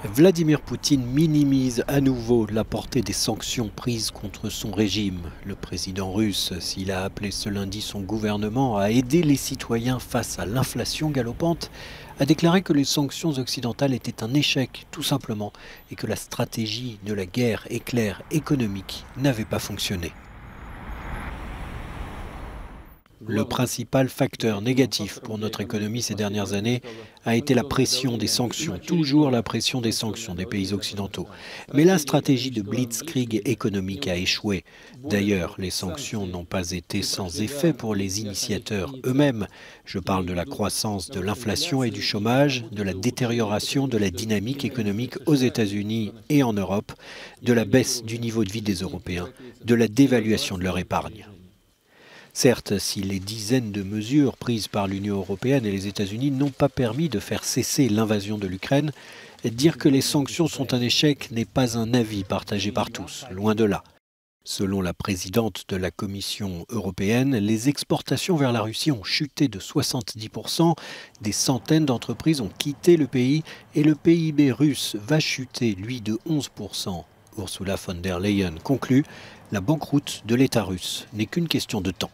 Vladimir Poutine minimise à nouveau la portée des sanctions prises contre son régime. Le président russe, s'il a appelé ce lundi son gouvernement à aider les citoyens face à l'inflation galopante, a déclaré que les sanctions occidentales étaient un échec, tout simplement, et que la stratégie de la guerre éclair économique n'avait pas fonctionné. Le principal facteur négatif pour notre économie ces dernières années a été la pression des sanctions, toujours la pression des sanctions des pays occidentaux. Mais la stratégie de blitzkrieg économique a échoué. D'ailleurs, les sanctions n'ont pas été sans effet pour les initiateurs eux-mêmes. Je parle de la croissance de l'inflation et du chômage, de la détérioration de la dynamique économique aux États-Unis et en Europe, de la baisse du niveau de vie des Européens, de la dévaluation de leur épargne. Certes, si les dizaines de mesures prises par l'Union européenne et les États-Unis n'ont pas permis de faire cesser l'invasion de l'Ukraine, dire que les sanctions sont un échec n'est pas un avis partagé par tous, loin de là. Selon la présidente de la Commission européenne, les exportations vers la Russie ont chuté de 70%, des centaines d'entreprises ont quitté le pays et le PIB russe va chuter, lui, de 11%. Ursula von der Leyen conclut, la banqueroute de l'État russe n'est qu'une question de temps.